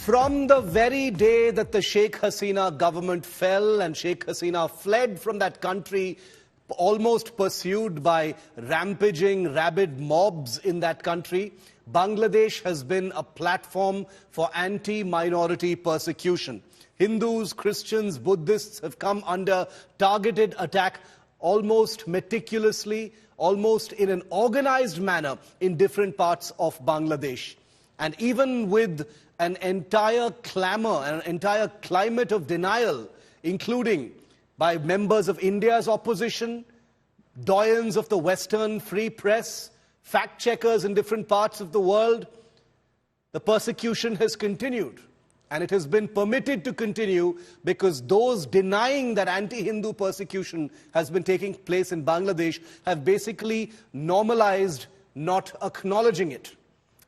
From the very day that the Sheikh Hasina government fell and Sheikh Hasina fled from that country, almost pursued by rampaging, rabid mobs in that country, Bangladesh has been a platform for anti-minority persecution. Hindus, Christians, Buddhists have come under targeted attack almost meticulously, almost in an organized manner in different parts of Bangladesh. And even with an entire clamor, an entire climate of denial, including by members of India's opposition, doyens of the Western free press, fact-checkers in different parts of the world, the persecution has continued. And it has been permitted to continue because those denying that anti-Hindu persecution has been taking place in Bangladesh have basically normalized not acknowledging it.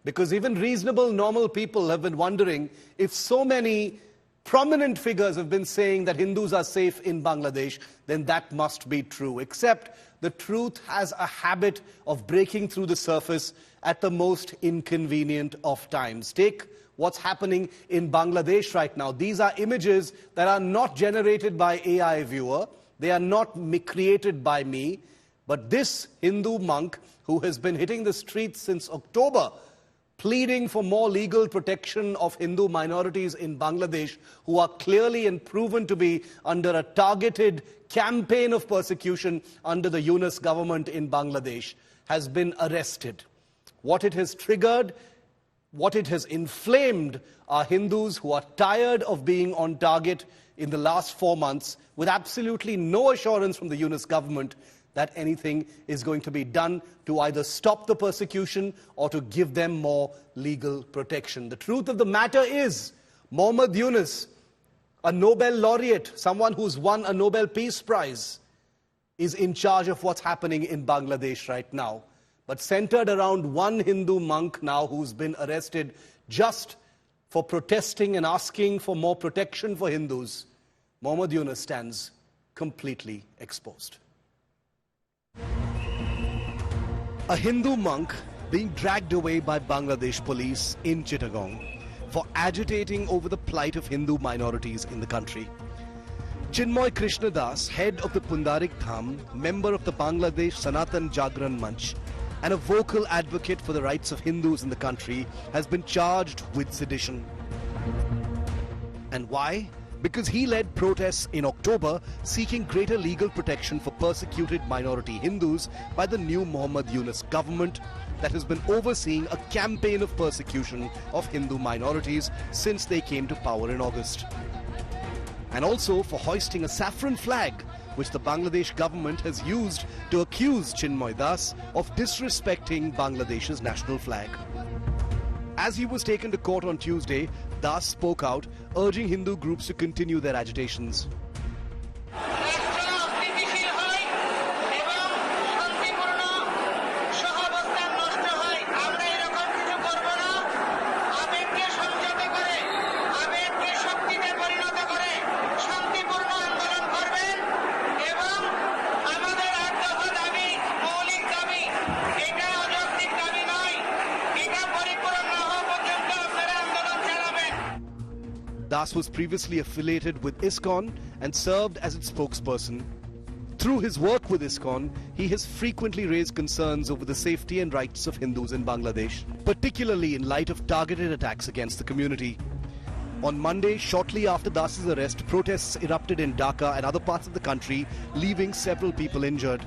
Because even reasonable, normal people have been wondering if so many prominent figures have been saying that Hindus are safe in Bangladesh, then that must be true. Except the truth has a habit of breaking through the surface at the most inconvenient of times. Take what's happening in Bangladesh right now. These are images that are not generated by AI viewer. They are not created by me. But this Hindu monk who has been hitting the streets since October, pleading for more legal protection of Hindu minorities in Bangladesh who are clearly and proven to be under a targeted campaign of persecution under the Yunus government in Bangladesh, has been arrested. What it has triggered, what it has inflamed are Hindus who are tired of being on target in the last 4 months with absolutely no assurance from the Yunus government that anything is going to be done to either stop the persecution or to give them more legal protection. The truth of the matter is, Mohammad Yunus, a Nobel laureate, someone who's won a Nobel Peace Prize, is in charge of what's happening in Bangladesh right now. But centered around one Hindu monk now who's been arrested just for protesting and asking for more protection for Hindus, Mohammad Yunus stands completely exposed. A Hindu monk being dragged away by Bangladesh police in Chittagong for agitating over the plight of Hindu minorities in the country. Chinmoy Krishnadas, head of the Pundarik Dham, member of the Bangladesh Sanatan Jagran Manch, and a vocal advocate for the rights of Hindus in the country, has been charged with sedition. And why? Because he led protests in October seeking greater legal protection for persecuted minority Hindus by the new Mohammad Yunus government that has been overseeing a campaign of persecution of Hindu minorities since they came to power in August. And also for hoisting a saffron flag, which the Bangladesh government has used to accuse Chinmoy Das of disrespecting Bangladesh's national flag. As he was taken to court on Tuesday, Das spoke out, urging Hindu groups to continue their agitations. Das was previously affiliated with ISKCON and served as its spokesperson. Through his work with ISKCON, he has frequently raised concerns over the safety and rights of Hindus in Bangladesh, particularly in light of targeted attacks against the community. On Monday, shortly after Das's arrest, protests erupted in Dhaka and other parts of the country, leaving several people injured.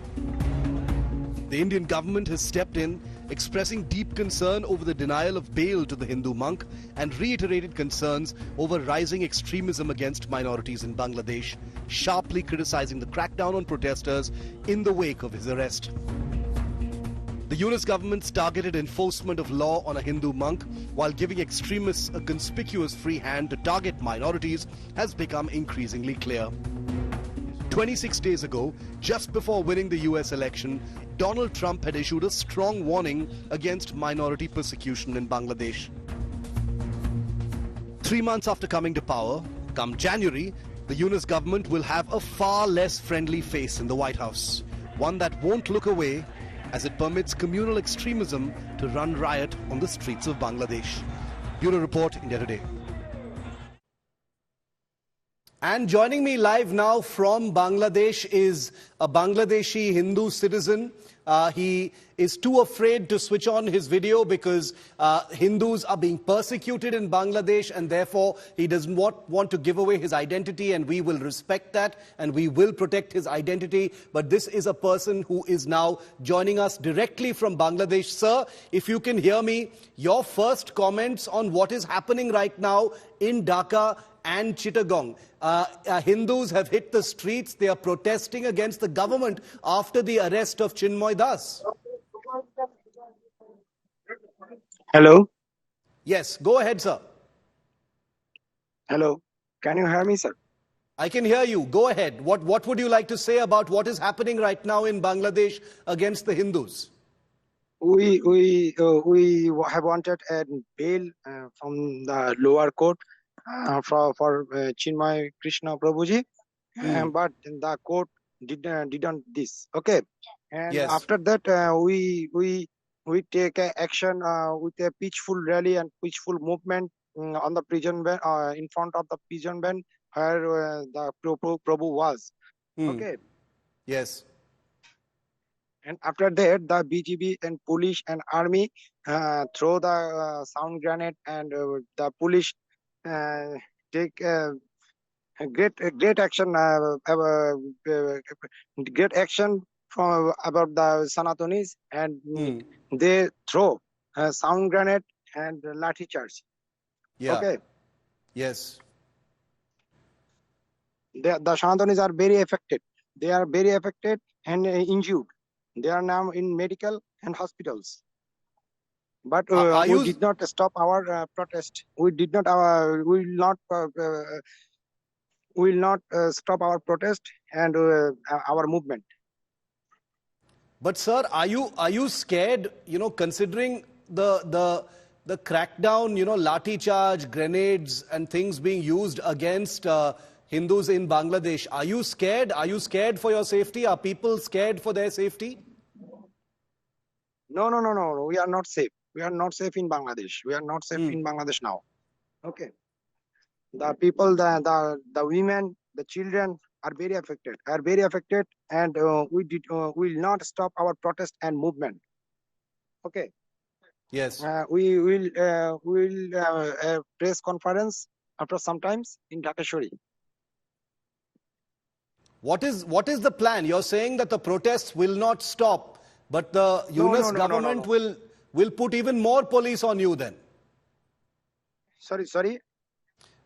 The Indian government has stepped in, expressing deep concern over the denial of bail to the Hindu monk and reiterated concerns over rising extremism against minorities in Bangladesh, sharply criticizing the crackdown on protesters in the wake of his arrest. The Yunus government's targeted enforcement of law on a Hindu monk while giving extremists a conspicuous free hand to target minorities has become increasingly clear. 26 days ago, just before winning the US election, Donald Trump had issued a strong warning against minority persecution in Bangladesh. 3 months after coming to power, come January, the Yunus government will have a far less friendly face in the White House, one that won't look away as it permits communal extremism to run riot on the streets of Bangladesh. Bureau Report, India Today. And joining me live now from Bangladesh is a Bangladeshi Hindu citizen. He is too afraid to switch on his video because Hindus are being persecuted in Bangladesh, and therefore he does not want to give away his identity, and we will respect that and we will protect his identity. But this is a person who is now joining us directly from Bangladesh. Sir, if you can hear me, your first comments on what is happening right now in Dhaka and Chittagong. Hindus have hit the streets. They are protesting against the government after the arrest of Chinmoy Das. Hello. Yes, go ahead, sir. Hello. Can you hear me, sir? I can hear you. Go ahead. What would you like to say about what is happening right now in Bangladesh against the Hindus? We have wanted a bail from the lower court for Chinmoy Krishna Prabhuji, but the court didn't this. Okay, and Yes. after that we take action with a peaceful rally and peaceful movement on the prison van, in front of the prison van where the Prabhu was. Okay. Yes. And after that, the BGB and police and army throw the sound grenade, and the police take great action, great action from about the Sanatonis, and they throw sound grenade and lathi charge. Yeah. Okay. Yes. The Sanatonis are very affected. They are very affected and injured. They are now in medical and hospitals. But we did not stop our protest. We did not. We will not stop our protest and our movement. But sir, are you scared? You know, considering the crackdown, you know, lathi charge, grenades, and things being used against Hindus in Bangladesh. Are you scared? Are you scared for your safety? Are people scared for their safety? No. We are not safe. We are not safe in Bangladesh. We are not safe in Bangladesh now. Okay. The people, the women, the children are very affected. And we will not stop our protest and movement. Okay. Yes. We will a press conference after sometimes in Dhakashori. What is the plan? You're saying that the protests will not stop, but the Yunus government will put even more police on you then. Sorry.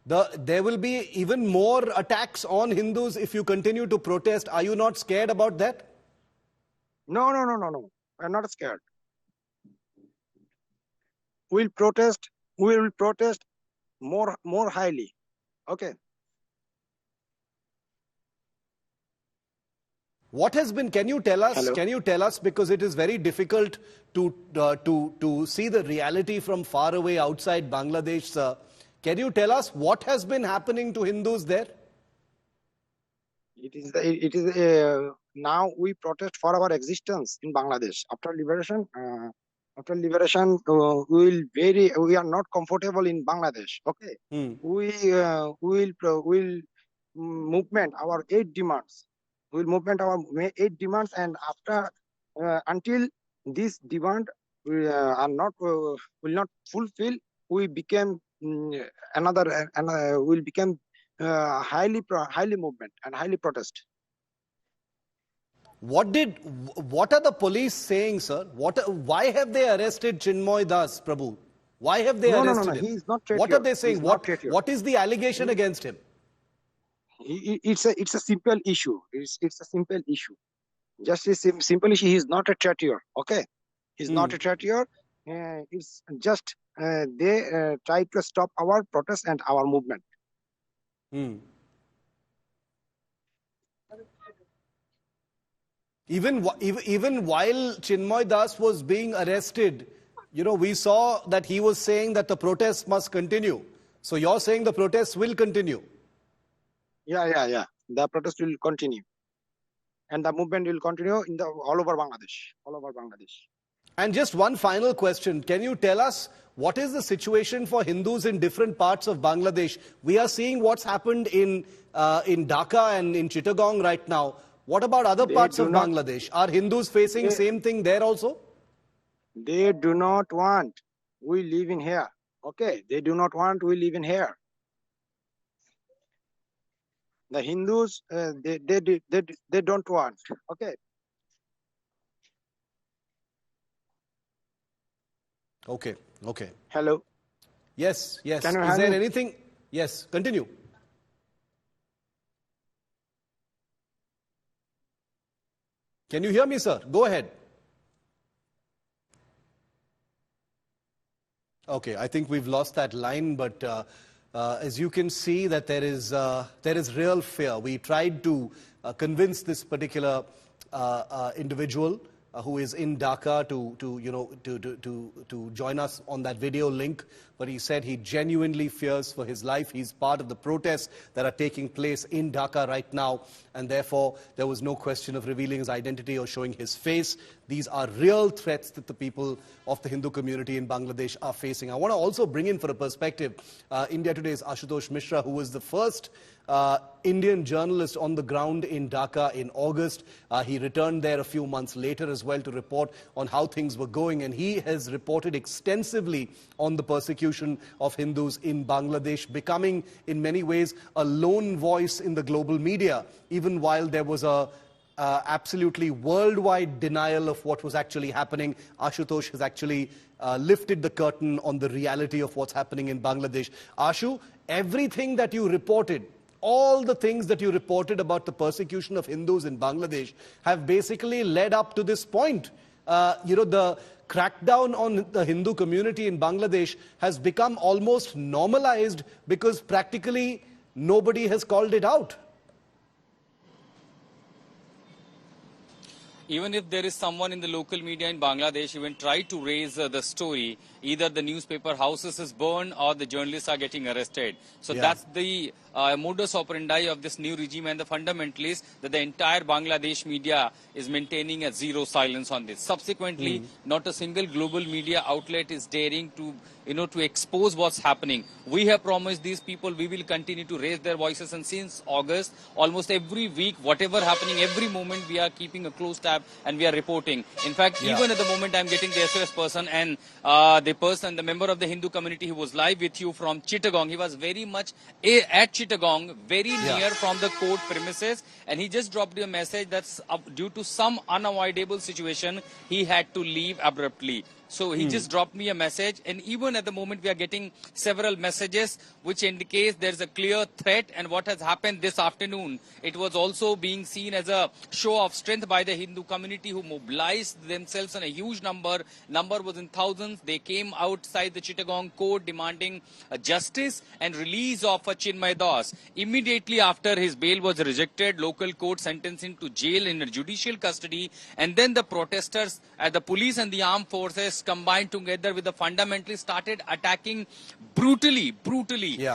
There will be even more attacks on Hindus if you continue to protest. Are you not scared about that? No. I'm not scared. We will protest more highly. Okay. What has been, can you tell us? Hello? Can you tell us, because it is very difficult to see the reality from far away outside Bangladesh, sir. Can you tell us what has been happening to Hindus there? It is now we protest for our existence in Bangladesh. After liberation, we are not comfortable in Bangladesh. Okay. We will movement our 8 demands. We will movement our 8 demands, and after until this demand are not will not fulfill, we became will become highly movement and highly protest. What are the police saying, sir? Why have they arrested Chinmoy Das, Prabhu? Why have they arrested him? He is not traitor. What are they saying? What is the allegation against him? It's a simple issue. It's a simple issue. Just a simple issue. He is not a traitor. Okay, he's not a traitor. It's just they try to stop our protest and our movement. Even while Chinmoy Das was being arrested, you know, we saw that he was saying that the protests must continue. So you're saying the protests will continue? Yeah. The protest will continue, and the movement will continue all over Bangladesh. And just one final question. Can you tell us what is the situation for Hindus in different parts of Bangladesh? We are seeing what's happened in Dhaka and in Chittagong right now. What about other parts of Bangladesh? Are Hindus facing same thing there also? They do not want we live in here. Okay, they do not want we live in here. The Hindus, they don't want. Okay. Okay. Okay. Hello. Yes. Yes. Can you Is there anything? Yes. Continue. Can you hear me, sir? Go ahead. Okay, I think we've lost that line, but as you can see that there is real fear. We tried to convince this particular individual who is in Dhaka to join us on that video link, but he said he genuinely fears for his life. He's part of the protests that are taking place in Dhaka right now, and therefore there was no question of revealing his identity or showing his face. These are real threats that the people of the Hindu community in Bangladesh are facing. I want to also bring in for a perspective India Today's Ashutosh Mishra, who was the first Indian journalist on the ground in Dhaka in August. He returned there a few months later as well to report on how things were going, and he has reported extensively on the persecution of Hindus in Bangladesh, becoming in many ways a lone voice in the global media, even while there was a absolutely worldwide denial of what was actually happening. Ashutosh has actually lifted the curtain on the reality of what's happening in Bangladesh. Ashu, everything that you reported, all the things that you reported about the persecution of Hindus in Bangladesh have basically led up to this point. The crackdown on the Hindu community in Bangladesh has become almost normalized because practically nobody has called it out. Even if there is someone in the local media in Bangladesh even try to raise the story, either the newspaper houses is burned or the journalists are getting arrested. So that's the modus operandi of this new regime and the fundamentalists, that the entire Bangladesh media is maintaining a zero silence on this. Subsequently, not a single global media outlet is daring to to expose what's happening. We have promised these people we will continue to raise their voices, and since August, almost every week, whatever happening, every moment we are keeping a close tab and we are reporting. In fact, even at the moment I'm getting the SOS person and the member of the Hindu community who was live with you from Chittagong, he was very much at Chittagong, very near from the court premises, and he just dropped you a message that's due to some unavoidable situation, he had to leave abruptly. So he just dropped me a message, and even at the moment we are getting several messages which indicates there's a clear threat. And what has happened this afternoon, it was also being seen as a show of strength by the Hindu community who mobilized themselves in a huge number. Number was in thousands. They came outside the Chittagong court demanding justice and release of Chinmoy Das. Immediately after his bail was rejected, local court sentenced him to jail in judicial custody, and then the protesters, the police and the armed forces combined together with the fundamentalists started attacking brutally.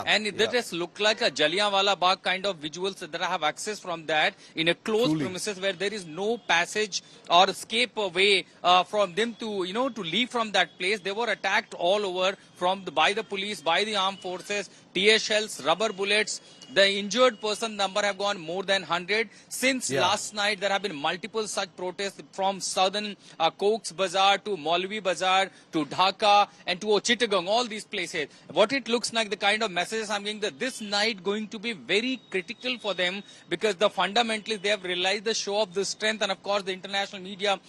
And that has looked like a Jallianwala Bagh kind of visuals that I have access from that in a closed premises where there is no passage or escape way from them to to leave from that place. They were attacked all over by the police, by the armed forces, tear shells, rubber bullets. The injured person number have gone more than 100. Since last night, there have been multiple such protests from southern Cox's Bazar to Maulvi Bazar to Dhaka and to Chittagong, all these places. What it looks like, the kind of messages I'm getting, that this night going to be very critical for them, because the fundamentalists, they have realized the show of the strength, and of course the international media,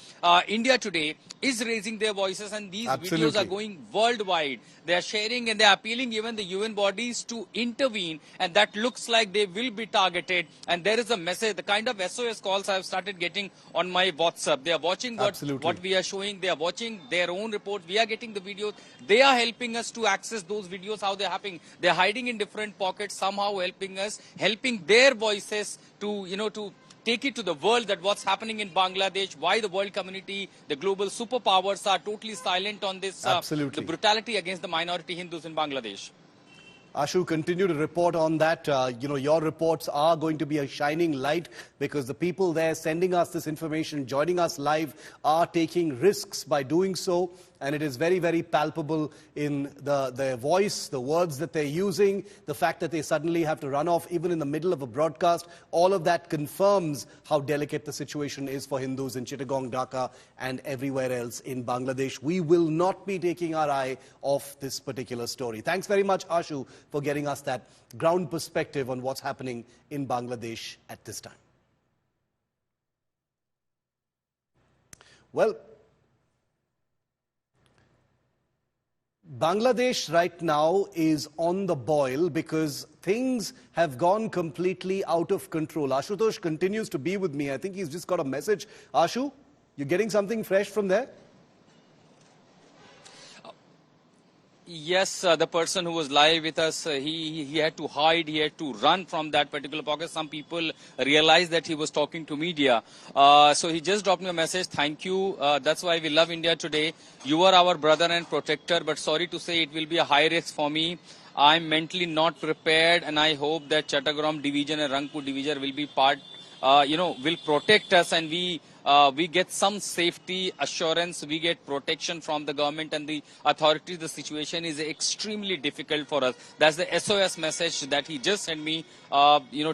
India Today, is raising their voices, and these videos are going worldwide. They are sharing and they are appealing even the UN bodies to intervene, and that looks like they will be targeted. And there is a message, the kind of SOS calls I have started getting on my WhatsApp. They are watching what we are showing. They are watching their own reports. We are getting the videos. They are helping us to access those videos, how they are happening. They are hiding in different pockets, somehow helping us, helping their voices to, to take it to the world, that what's happening in Bangladesh, why the world community, the global superpowers are totally silent on this, the brutality against the minority Hindus in Bangladesh. Ashu, continue to report on that. Your reports are going to be a shining light, because the people there sending us this information, joining us live, are taking risks by doing so. and it is very, very palpable in their voice, the words that they're using, the fact that they suddenly have to run off even in the middle of a broadcast. All of that confirms how delicate the situation is for Hindus in Chittagong, Dhaka, and everywhere else in Bangladesh. We will not be taking our eye off this particular story. Thanks very much, Ashu, for getting us that ground perspective on what's happening in Bangladesh at this time. Well, Bangladesh right now is on the boil because things have gone completely out of control. Ashutosh continues to be with me. I think he's just got a message. Ashu, you're getting something fresh from there? Yes, the person who was live with us, he had to hide, he had to run from that particular pocket. Some people realized that he was talking to media. So he just dropped me a message, thank you, that's why we love India today. You are our brother and protector, but sorry to say it will be a high risk for me. I'm mentally not prepared, and I hope that Chattogram division and Rangpur division will be will protect us, and we get some safety assurance, we get protection from the government and the authorities. The situation is extremely difficult for us. That's the SOS message that he just sent me,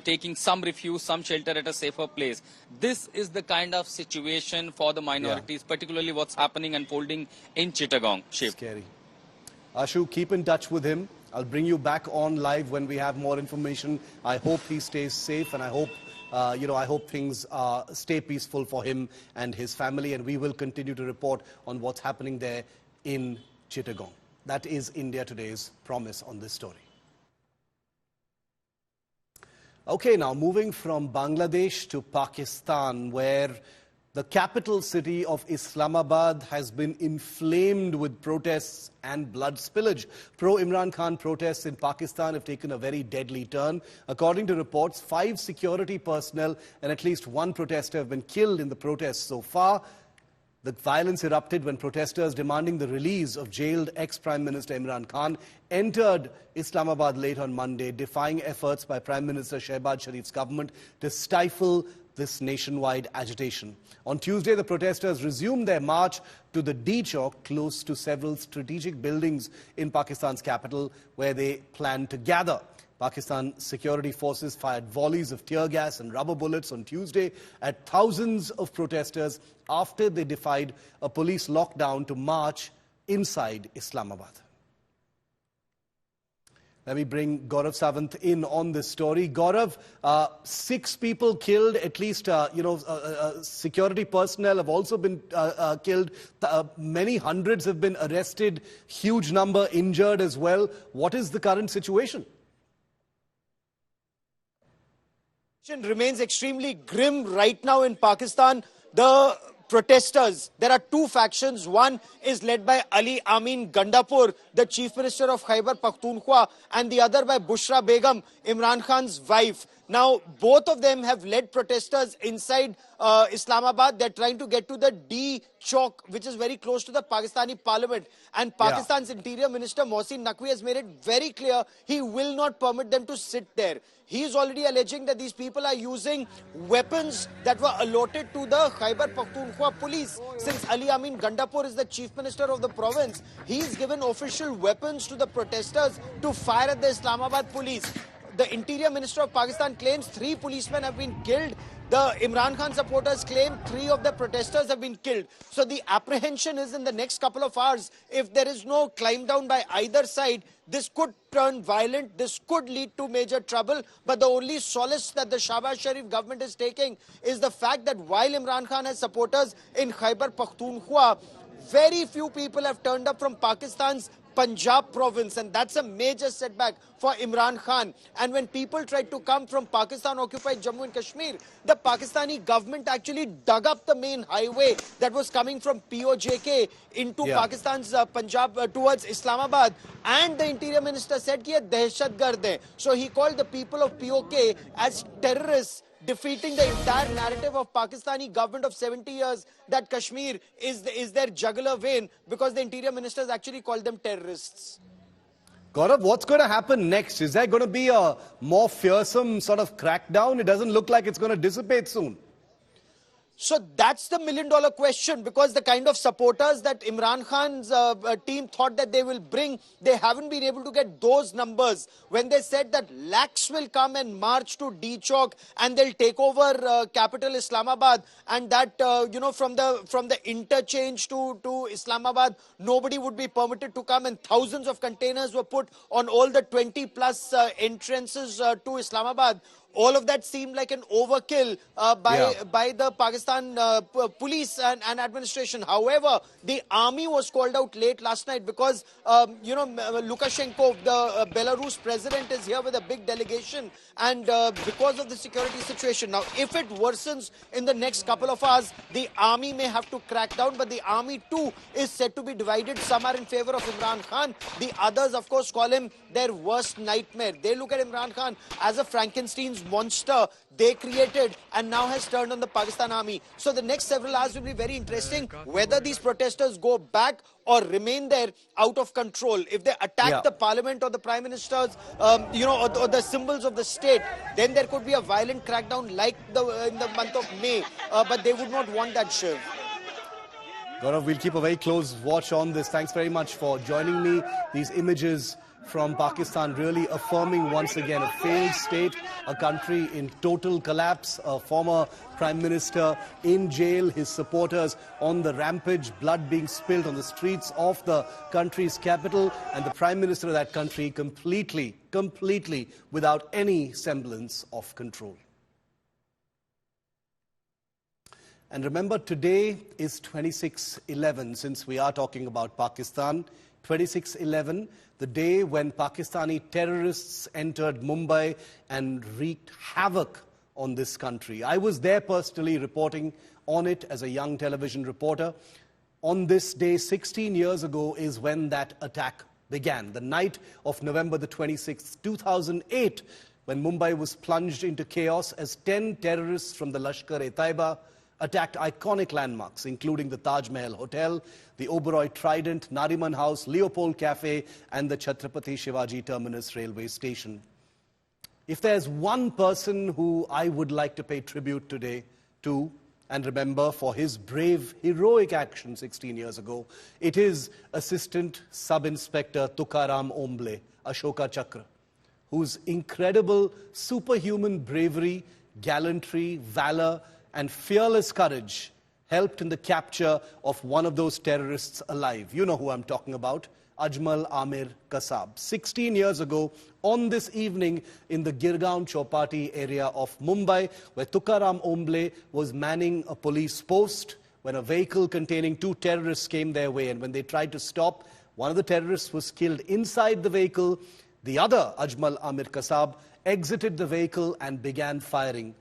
taking some refuge, some shelter at a safer place. This is the kind of situation for the minorities, particularly what's happening, unfolding in Chittagong. Shiv. Scary. Ashu, keep in touch with him. I'll bring you back on live when we have more information. I hope he stays safe, and I hope I hope things stay peaceful for him and his family, and we will continue to report on what's happening there in Chittagong. That is India Today's promise on this story. Okay, now moving from Bangladesh to Pakistan, where the capital city of Islamabad has been inflamed with protests and blood spillage. Pro-Imran Khan protests in Pakistan have taken a very deadly turn. According to reports, 5 security personnel and at least 1 protester have been killed in the protests so far. The violence erupted when protesters demanding the release of jailed ex-Prime Minister Imran Khan entered Islamabad late on Monday, defying efforts by Prime Minister Shehbaz Sharif's government to stifle this nationwide agitation. On Tuesday, the protesters resumed their march to the D Chowk, close to several strategic buildings in Pakistan's capital, where they plan to gather. Pakistan security forces fired volleys of tear gas and rubber bullets on Tuesday at thousands of protesters after they defied a police lockdown to march inside Islamabad. Let me bring Gaurav Sawant in on this story. Gaurav, 6 people killed, at least, security personnel have also been killed. Many hundreds have been arrested, huge number injured as well. What is the current situation? Remains extremely grim right now in Pakistan. The protesters, there are 2 factions. One is led by Ali Amin Gandapur, the Chief Minister of Khyber Pakhtunkhwa, and the other by Bushra Begum, Imran Khan's wife. Now, both of them have led protesters inside Islamabad. They're trying to get to the D Chowk, which is very close to the Pakistani parliament. And Pakistan's Interior Minister Mohsin Naqvi has made it very clear he will not permit them to sit there. He is already alleging that these people are using weapons that were allotted to the Khyber Pakhtunkhwa police. Since Ali Amin Gandapur is the Chief Minister of the province, he's given official weapons to the protesters to fire at the Islamabad police. The Interior Minister of Pakistan claims 3 policemen have been killed. The Imran Khan supporters claim 3 of the protesters have been killed. So the apprehension is in the next couple of hours, if there is no climb down by either side, this could turn violent, this could lead to major trouble. But the only solace that the Shehbaz Sharif government is taking is the fact that while Imran Khan has supporters in Khyber Pakhtunkhwa, very few people have turned up from Pakistan's Punjab province, and that's a major setback for Imran Khan. And when people tried to come from Pakistan-occupied Jammu and Kashmir, the Pakistani government actually dug up the main highway that was coming from POJK into Pakistan's Punjab towards Islamabad. And the Interior Minister said कि ये दहशतगर्द है. So he called the people of POK as terrorists, defeating the entire narrative of Pakistani government of 70 years that Kashmir is their jugular vein, because the Interior Ministers actually called them terrorists. Gaurav, what's going to happen next? Is there going to be a more fearsome sort of crackdown? It doesn't look like it's going to dissipate soon. So that's the million-dollar question, because the kind of supporters that Imran Khan's team thought that they will bring, they haven't been able to get those numbers. When they said that lakhs will come and march to D Chowk and they'll take over capital Islamabad, and that from the interchange to Islamabad, nobody would be permitted to come, and thousands of containers were put on all the 20+ entrances to Islamabad. All of that seemed like an overkill by the Pakistan police and administration. However, the army was called out late last night because, Lukashenko, the Belarus president, is here with a big delegation, and because of the security situation. Now, if it worsens in the next couple of hours, the army may have to crack down, but the army too is said to be divided. Some are in favor of Imran Khan. The others, of course, call him their worst nightmare. They look at Imran Khan as a Frankenstein's monster they created and now has turned on the Pakistan army. So the next several hours will be very interesting, whether these protesters go back or remain there out of control. If they attack the parliament or the prime ministers, or the symbols of the state, then there could be a violent crackdown like in the month of May. But they would not want that, Shiv. Gaurav, we'll keep a very close watch on this. Thanks very much for joining me. These images from Pakistan really affirming once again a failed state, a country in total collapse, a former prime minister in jail, his supporters on the rampage, blood being spilled on the streets of the country's capital, and the prime minister of that country completely without any semblance of control. And remember, today is 26/11, since we are talking about Pakistan. 26/11, the day when Pakistani terrorists entered Mumbai and wreaked havoc on this country. I was there personally reporting on it as a young television reporter. On this day, 16 years ago, is when that attack began. The night of November the 26th, 2008, when Mumbai was plunged into chaos as 10 terrorists from the Lashkar-e-Taiba attacked iconic landmarks, including the Taj Mahal Hotel, the Oberoi Trident, Nariman House, Leopold Cafe, and the Chhatrapati Shivaji Terminus railway station. If there's one person who I would like to pay tribute today to and remember for his brave, heroic action 16 years ago, it is Assistant Sub-Inspector Tukaram Omble, Ashoka Chakra, whose incredible superhuman bravery, gallantry, valor, and fearless courage helped in the capture of one of those terrorists alive. You know who I'm talking about, Ajmal Amir Kasab. 16 years ago, on this evening in the Girgaon Chowpatty area of Mumbai, where Tukaram Omble was manning a police post, when a vehicle containing 2 terrorists came their way, and when they tried to stop, one of the terrorists was killed inside the vehicle. The other, Ajmal Amir Kasab, exited the vehicle and began firing.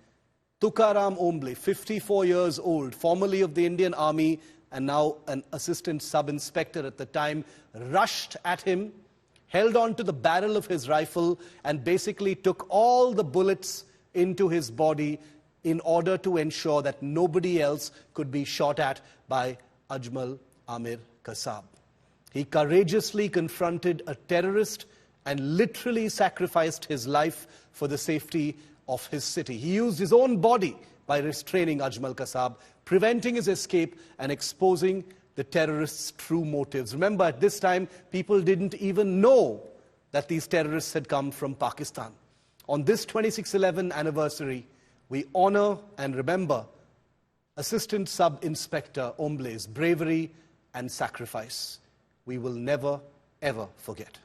Tukaram Omble, 54 years old, formerly of the Indian Army and now an assistant sub-inspector at the time, rushed at him, held on to the barrel of his rifle, and basically took all the bullets into his body in order to ensure that nobody else could be shot at by Ajmal Amir Kasab. He courageously confronted a terrorist and literally sacrificed his life for the safety of his city. He used his own body by restraining Ajmal Kasab, preventing his escape and exposing the terrorists' true motives. Remember, at this time, people didn't even know that these terrorists had come from Pakistan. On this 26/11 anniversary, we honor and remember Assistant Sub-Inspector Omble's bravery and sacrifice. We will never, ever forget.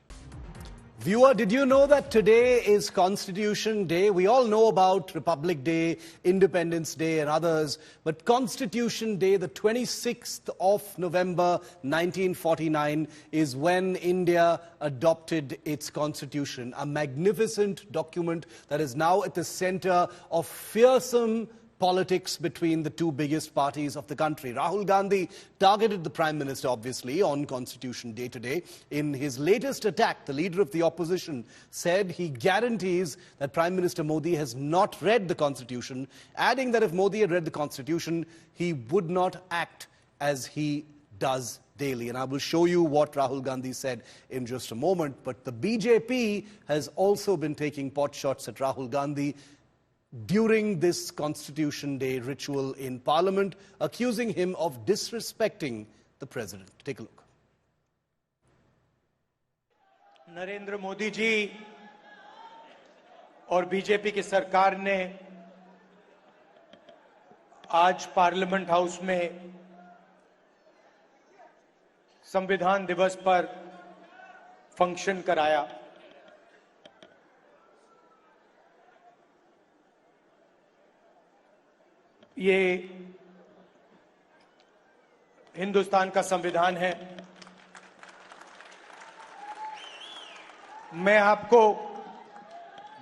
Viewer, did you know that today is Constitution Day? We all know about Republic Day, Independence Day and others, but Constitution Day, the 26th of November 1949, is when India adopted its constitution, a magnificent document that is now at the center of fearsome politics between the 2 biggest parties of the country. Rahul Gandhi targeted the Prime Minister, obviously, on Constitution Day today. In his latest attack, the leader of the opposition said he guarantees that Prime Minister Modi has not read the Constitution, adding that if Modi had read the Constitution, he would not act as he does daily. And I will show you what Rahul Gandhi said in just a moment. But the BJP has also been taking pot shots at Rahul Gandhi. during this Constitution Day ritual in Parliament, accusing him of disrespecting the President. Take a look. Narendra Modi ji और BJP की सरकार ने आज parliament house में संविधान दिवस पर function कराया। ये हिंदुस्तान का संविधान है। मैं आपको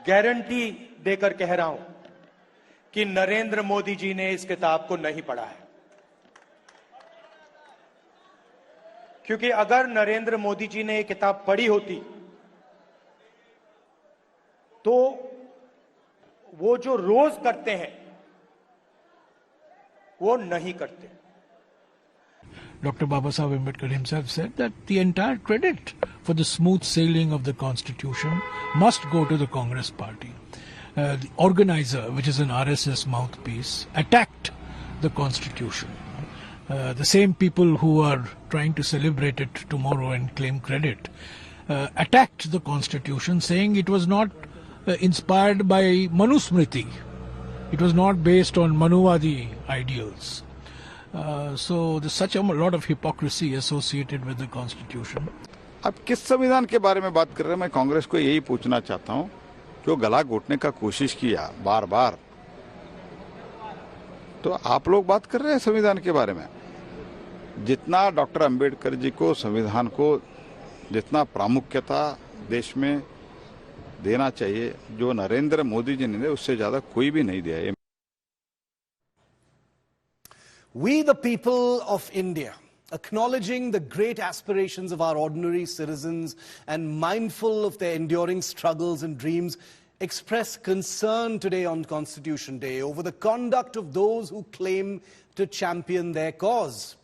गारंटी देकर कह रहा हूं कि नरेंद्र मोदी जी ने इस किताब को नहीं पढ़ा है, क्योंकि अगर नरेंद्र मोदी जी ने ये किताब पढ़ी होती तो वो जो रोज करते हैं वो नहीं करते। Dr. Babasaheb Ambedkar himself said that the entire credit for the smooth sailing of the Constitution must go to the Congress party. The organizer, which is an RSS mouthpiece, attacked the Constitution. The same people who are trying to celebrate it tomorrow and claim credit attacked the Constitution, saying it was not inspired by Manusmriti. It was not based on Manuvadi ideals. So there's such a lot of hypocrisy associated with the Constitution. अब किस संविधान के बारे में बात कर रहे हैं? मैं कांग्रेस को यही पूछना चाहता हूं कि वो गला घोटने का कोशिश किया बार बार, तो आप लोग बात कर रहे हैं संविधान के बारे में। जितना डॉक्टर अंबेडकर जी को संविधान को जितना प्रामुख्यता देश में देना चाहिए, जो नरेंद्र मोदी जी ने उससे ज्यादा कोई भी नहीं दिया है। We, the people of India, acknowledging the great aspirations of our ordinary citizens and mindful of their enduring struggles and dreams, express concern today on Constitution Day over the conduct of those who claim to champion their cause.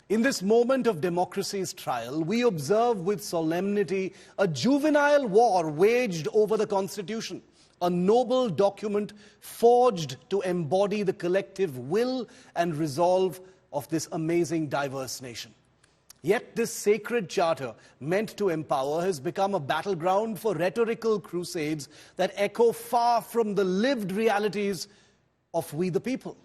In this moment of democracy's trial, we observe with solemnity a juvenile war waged over the Constitution, a noble document forged to embody the collective will and resolve of this amazing, diverse nation. Yet this sacred charter, meant to empower, has become a battleground for rhetorical crusades that echo far from the lived realities of we the people.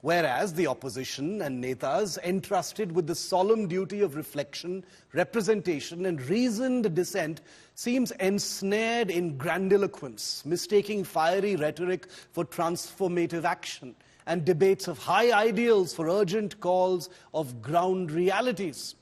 Whereas the opposition and netas, entrusted with the solemn duty of reflection, representation and reasoned dissent, seems ensnared in grandiloquence, mistaking fiery rhetoric for transformative action and debates of high ideals for urgent calls of ground realities.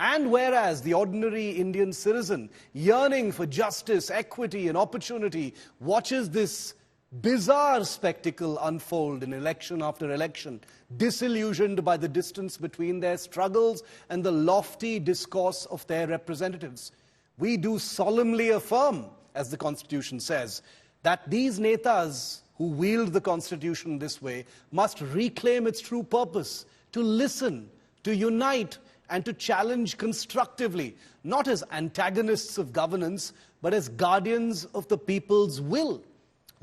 And whereas the ordinary Indian citizen, yearning for justice, equity and opportunity, watches this bizarre spectacle unfold in election after election, disillusioned by the distance between their struggles and the lofty discourse of their representatives, we do solemnly affirm, as the Constitution says, that these netas who wield the Constitution this way must reclaim its true purpose, to listen, to unite, and to challenge constructively, not as antagonists of governance, but as guardians of the people's will.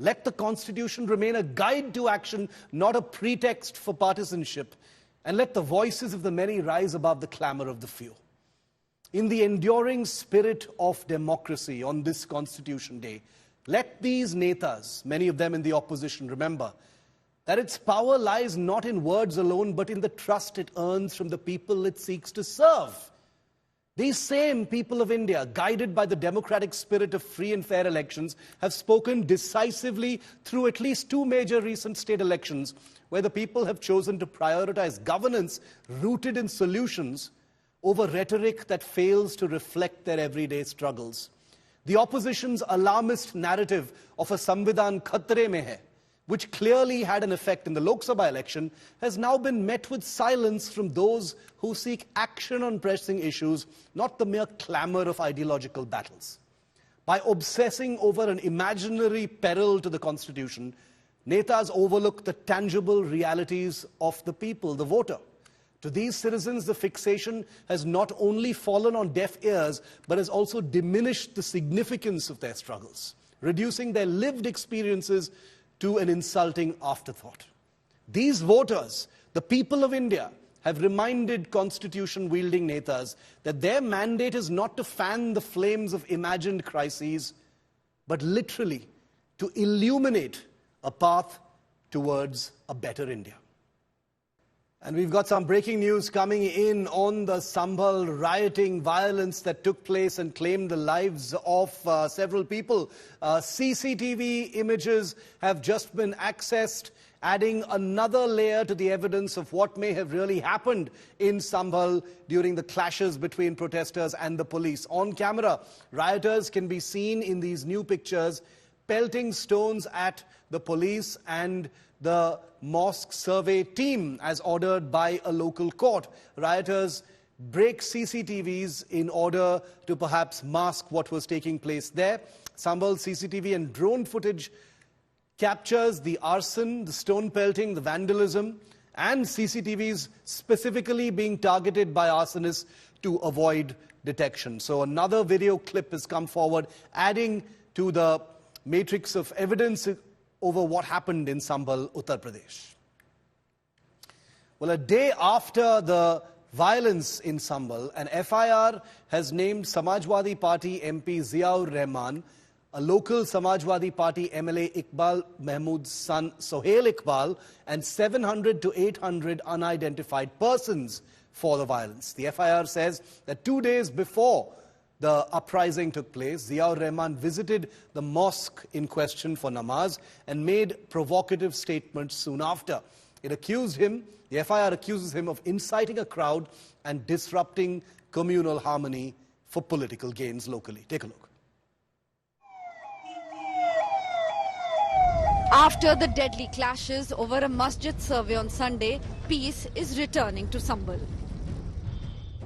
Let the Constitution remain a guide to action, not a pretext for partisanship, and let the voices of the many rise above the clamor of the few. In the enduring spirit of democracy on this Constitution Day, let these netas, many of them in the opposition, remember that its power lies not in words alone, but in the trust it earns from the people it seeks to serve. These same people of India, guided by the democratic spirit of free and fair elections, have spoken decisively through at least two major recent state elections, where the people have chosen to prioritize governance rooted in solutions over rhetoric that fails to reflect their everyday struggles. The opposition's alarmist narrative of a Samvidhan khatre mein hai, which clearly had an effect in the Lok Sabha election, has now been met with silence from those who seek action on pressing issues, not the mere clamor of ideological battles. By obsessing over an imaginary peril to the Constitution, netas overlook the tangible realities of the people, the voter. To these citizens, the fixation has not only fallen on deaf ears, but has also diminished the significance of their struggles, reducing their lived experiences to an insulting afterthought. These voters, the people of India, have reminded constitution-wielding netas that their mandate is not to fan the flames of imagined crises, but literally to illuminate a path towards a better India. And we've got some breaking news coming in on the Sambhal rioting violence that took place and claimed the lives of several people. CCTV images have just been accessed, adding another layer to the evidence of what may have really happened in Sambhal during the clashes between protesters and the police. On camera, rioters can be seen in these new pictures pelting stones at the police and the mosque survey team as ordered by a local court. Rioters break CCTVs in order to perhaps mask what was taking place there. Sambhal CCTV and drone footage captures the arson, the stone pelting, the vandalism, and CCTVs specifically being targeted by arsonists to avoid detection. So another video clip has come forward, adding to the matrix of evidence over what happened in Sambhal, Uttar Pradesh. Well, a day after the violence in Sambhal, an FIR has named Samajwadi Party MP Ziaur Rahman, a local Samajwadi Party MLA Iqbal Mahmood's son Sohail Iqbal, and 700 to 800 unidentified persons for the violence. The FIR says that 2 days before the uprising took place, Ziaur Rahman visited the mosque in question for namaz and made provocative statements soon after. The FIR accuses him of inciting a crowd and disrupting communal harmony for political gains locally. Take a look. After the deadly clashes over a masjid survey on Sunday, peace is returning to Sambhal.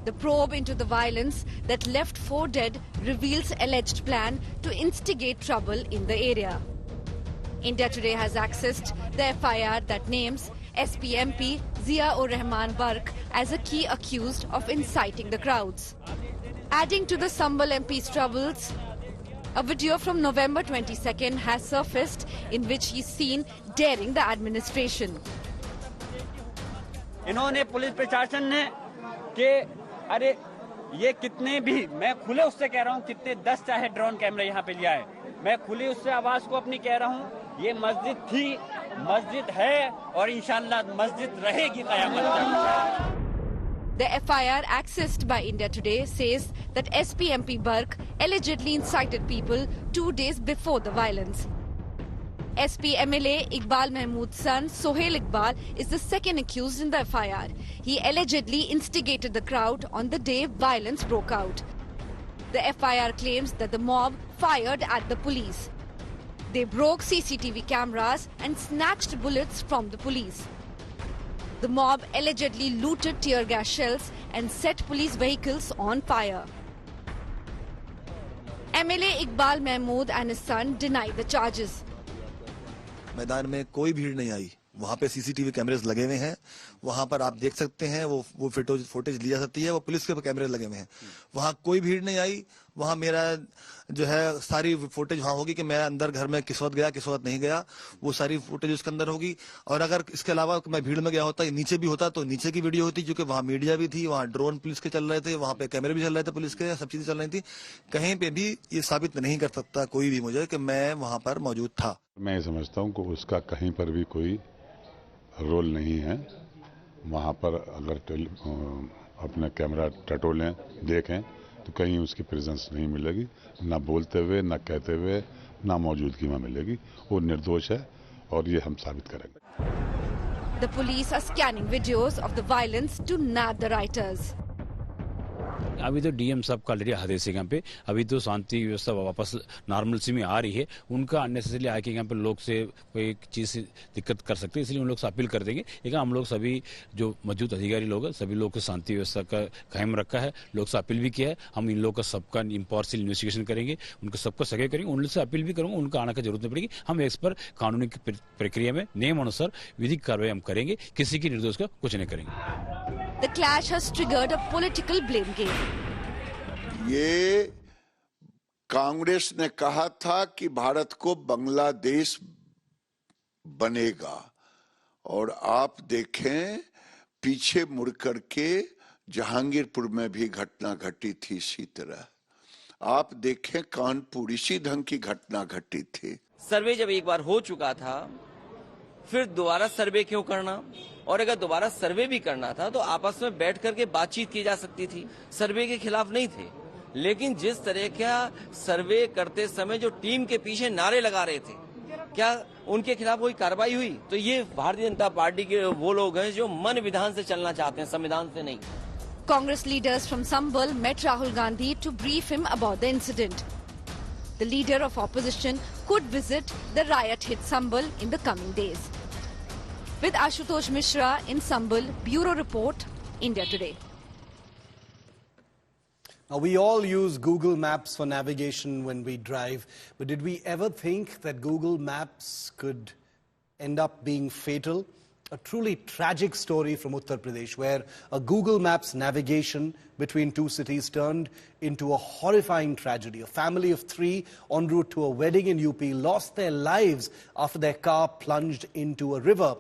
The probe into the violence that left 4 dead reveals alleged plan to instigate trouble in the area. India Today has accessed the FIR that names SP-MP Ziaur Rahman Bark as a key accused of inciting the crowds. Adding to the Sambhal MP's troubles, a video from November 22nd has surfaced in which he's seen daring the administration. इन्होंने police प्रशासन ने कि अरे ये कितने भी मैं खुले उससे कह रहा हूँ कितने 10 चाहे ड्रोन कैमरे यहाँ पे लिया है मैं खुली उससे आवाज को अपनी कह रहा हूँ ये मस्जिद थी मस्जिद है और इंशाल्लाह मस्जिद रहेगी क़यामत तक. The FIR accessed by India Today says that SP-MP Bark allegedly incited people 2 days before the violence. SP-MLA Iqbal Mahmood's son Sohail Iqbal is the second accused in the FIR. He allegedly instigated the crowd on the day violence broke out. The FIR claims that the mob fired at the police. They broke CCTV cameras and snatched bullets from the police. The mob allegedly looted tear gas shells and set police vehicles on fire. MLA Iqbal Mahmood and his son deny the charges. मैदान में कोई भीड़ नहीं आई वहां पे CCTV कैमरेज लगे हुए हैं वहां पर आप देख सकते हैं वो फुटेज ली जा सकती है वो पुलिस के कैमरे लगे हुए हैं वहां कोई भीड़ नहीं आई वहां मेरा जो है सारी फुटेज वहां होगी कि मैं अंदर घर में किस वक्त गया किस वक्त नहीं गया वो सारी फुटेज उसके अंदर होगी और अगर इसके अलावा मैं भीड़ में गया होता नीचे भी होता तो नीचे की वीडियो होती क्योंकि वहां मीडिया भी थी वहां ड्रोन पुलिस के चल रहे थे वहां पे कैमरे भी चल रहे थे पुलिस के सब चीजें चल रही थी कहीं पे भी ये साबित नहीं कर सकता कोई भी मुझे कि मैं वहां पर मौजूद था. मैं समझता हूँ कि उसका कहीं पर भी कोई रोल नहीं है वहाँ पर अगर अपने कैमरा टटोलें देखें तो कहीं उसकी प्रेजेंस नहीं मिलेगी ना बोलते हुए ना कहते हुए ना मौजूदगी में मिलेगी वो निर्दोष है और ये हम साबित करेंगे. The police are scanning videos of the violence to nab the rioters. अभी तो डीएम साहब का ऑलरेडी आदेश है यहाँ पे अभी तो शांति व्यवस्था वापस नॉर्मलसी में आ रही है उनका अननेसेसरली आके यहाँ पे लोग से कोई चीज से दिक्कत कर सकते हैं इसलिए उन लोग से अपील कर देंगे लेकिन हम लोग सभी जो मौजूद अधिकारी लोग हैं सभी लोग को शांति व्यवस्था का कायम रखा है लोग से अपील भी किया है हम इन लोग का सबका इम्पार्शियल इन्वेस्टिगेशन करेंगे उनको सबको सगे करेंगे उनसे अपील भी करूंगा उनका आने की जरूरत नहीं पड़ेगी हम इस पर कानूनी प्रक्रिया में नियम अनुसार विधिक कार्रवाई हम करेंगे किसी की निर्दोष का कुछ नहीं करेंगे. The clash has triggered a political blame game. ये कांग्रेस ने कहा था कि भारत को बांग्लादेश बनेगा। और आप देखें पीछे मुड़ करके जहांगीरपुर में भी घटना घटी थी इसी तरह, आप देखें कानपुर इसी ढंग की घटना घटी थी। सर्वे जब एक बार हो चुका था फिर दोबारा सर्वे क्यों करना, और अगर दोबारा सर्वे भी करना था तो आपस में बैठ करके बातचीत की जा सकती थी। सर्वे के खिलाफ नहीं थे, लेकिन जिस तरह का सर्वे करते समय जो टीम के पीछे नारे लगा रहे थे, क्या उनके खिलाफ कोई कार्रवाई हुई? तो ये भारतीय जनता पार्टी के वो लोग हैं जो मन विधान से चलना चाहते हैं, संविधान से नहीं। Congress leaders from Sambhal met Rahul Gandhi to brief him about the incident. The leader of opposition could visit the riot-hit Sambhal in the coming days. With Ashutosh Mishra in Sambhal, Bureau Report, India Today. Now, we all use Google Maps for navigation when we drive, but did we ever think that Google Maps could end up being fatal? A truly tragic story from Uttar Pradesh, where a Google Maps navigation between two cities turned into a horrifying tragedy. A family of 3 en route to a wedding in UP lost their lives after their car plunged into a river.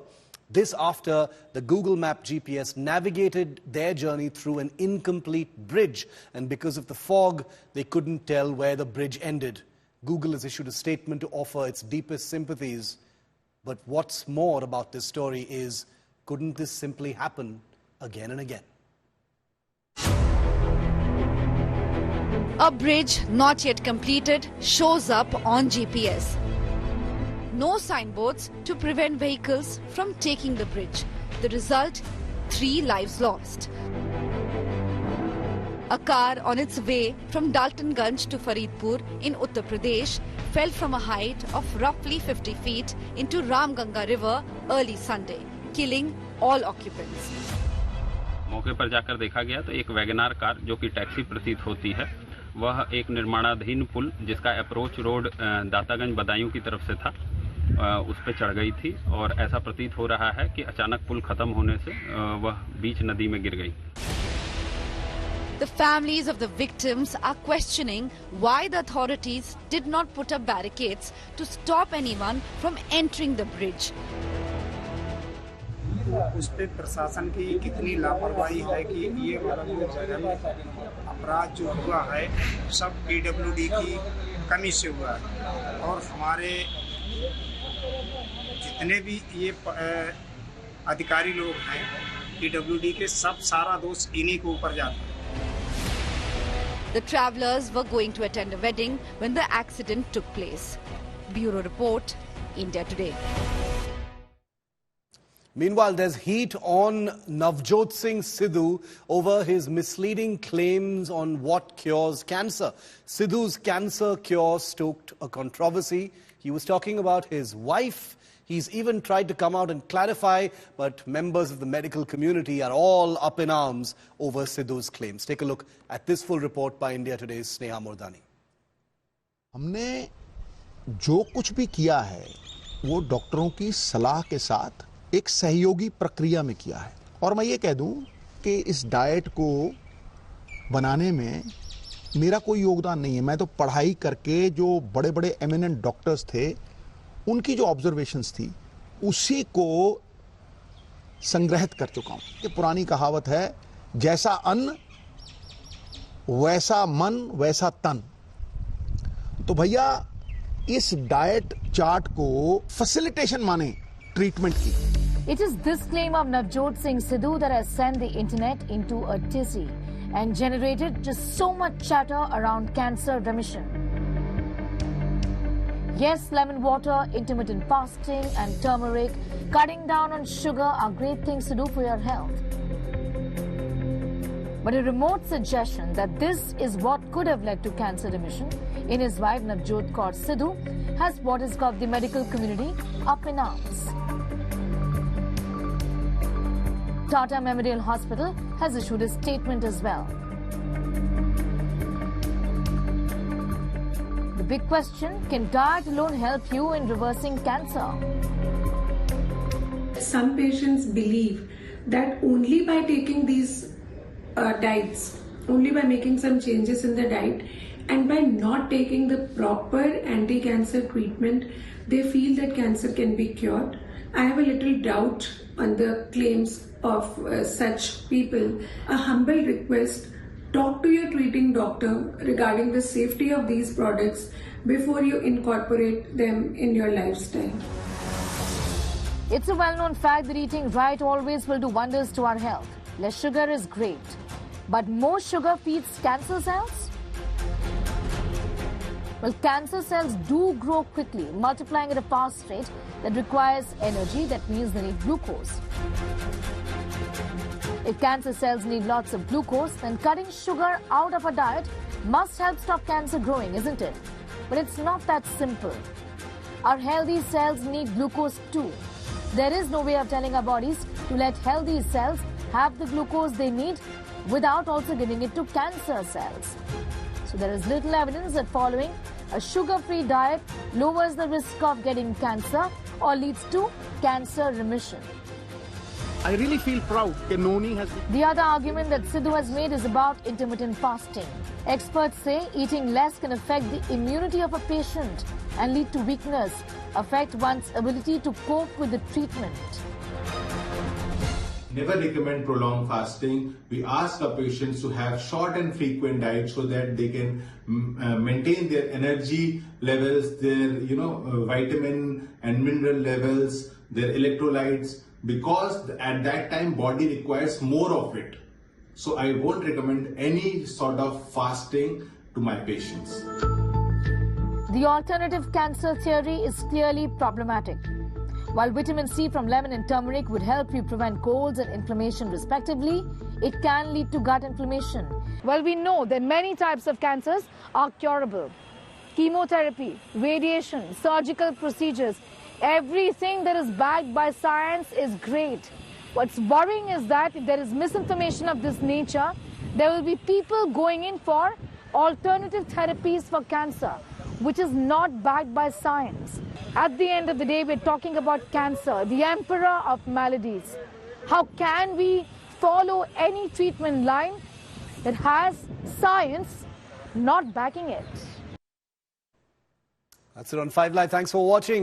This after the Google Map GPS navigated their journey through an incomplete bridge, and because of the fog, they couldn't tell where the bridge ended. Google has issued a statement to offer its deepest sympathies. But what's more about this story is, couldn't this simply happen again and again? A bridge not yet completed shows up on GPS. No signboards to prevent vehicles from taking the bridge. The result, 3 lives lost. A car on its way from Daltonganj to Faridpur in Uttar Pradesh fell from a height of roughly 50 feet into Ramganga River early Sunday, killing all occupants. मौके पर जाकर देखा गया तो एक WagonR car जो कि taxi प्रतीत होती है, वह एक निर्माणाधीन पुल जिसका अप्रोच रोड दातागंज बदायूं की तरफ से था, उस पर चढ़ गई थी और ऐसा प्रतीत हो रहा है कि अचानक पुल खत्म होने से वह बीच नदी में गिर गई। The families of the victims are questioning why the authorities did not put up barricades to stop anyone from entering the bridge. उस पे प्रशासन की कितनी लापरवाही है कि ये अपराध जो हुआ है सब PWD की कमी से हुआ है, और हमारे जितने भी ये अधिकारी लोग हैं PWD के, सब सारा दोष इन्हीं के ऊपर जाता है। The travelers were going to attend a wedding when the accident took place. Bureau Report, India Today. Meanwhile, there's heat on Navjot Singh Sidhu over his misleading claims on what cures cancer. Sidhu's cancer cure stoked a controversy. He was talking about his wife. He's even tried to come out and clarify, but members of the medical community are all up in arms over Sidhu's claims. Take a look at this full report by India Today's Sneha Mordani. हमने जो कुछ भी किया है वो डॉक्टरों की सलाह के साथ एक सहयोगी प्रक्रिया में किया है, और मैं ये कह दूं कि इस डाइट को बनाने में मेरा कोई योगदान नहीं है। मैं तो पढ़ाई करके जो बड़े बड़े एमिनेंट डॉक्टर्स थे उनकी जो ऑब्जर्वेशंस थी उसी को संग्रहित कर चुका हूं। ये पुरानी कहावत है, जैसा अन्न वैसा मन वैसा तन। तो भैया इस डाइट चार्ट को फैसिलिटेशन माने ट्रीटमेंट की। It is this claim of Navjot Singh Sidhu that has sent the internet into a tizzy and generated just so much chatter around cancer remission. Yes, lemon water, intermittent fasting and turmeric, cutting down on sugar are great things to do for your health. But a remote suggestion that this is what could have led to cancer remission in his wife Navjot Kaur Sidhu has what is called the medical community up in arms. Tata Memorial Hospital has issued a statement as well. The big question, can diet alone help you in reversing cancer? Some patients believe that only by taking these diets, only by making some changes in the diet, and by not taking the proper anti-cancer treatment, they feel that cancer can be cured. I have a little doubt on the claims of such people. A humble request: talk to your treating doctor regarding the safety of these products before you incorporate them in your lifestyle. It's a well-known fact that eating right always will do wonders to our health. Less sugar is great, but more sugar feeds cancer cells? Well, cancer cells do grow quickly, multiplying at a fast rate that requires energy. That means they need glucose. If cancer cells need lots of glucose, then cutting sugar out of a diet must help stop cancer growing, isn't it? But it's not that simple. Our healthy cells need glucose too. There is no way of telling our bodies to let healthy cells have the glucose they need without also giving it to cancer cells. So there is little evidence that following a sugar-free diet lowers the risk of getting cancer or leads to cancer remission. I really feel proud that Noni has... The other argument that Sidhu has made is about intermittent fasting. Experts say eating less can affect the immunity of a patient and lead to weakness, affect one's ability to cope with the treatment. Never recommend prolonged fasting. We ask our patients to have short and frequent diets so that they can maintain their energy levels, their vitamin and mineral levels, their electrolytes, because at that time body requires more of it. So I won't recommend any sort of fasting to my patients. The alternative cancer theory is clearly problematic. While vitamin C from lemon and turmeric would help you prevent colds and inflammation respectively, it can lead to gut inflammation. Well, we know that many types of cancers are curable. Chemotherapy, radiation, surgical procedures, everything that is backed by science is great. What's worrying is that if there is misinformation of this nature, there will be people going in for alternative therapies for cancer, which is not backed by science. At the end of the day, we're talking about cancer, the emperor of maladies. How can we follow any treatment line that has science not backing it? That's it on 5 Live. Thanks for watching.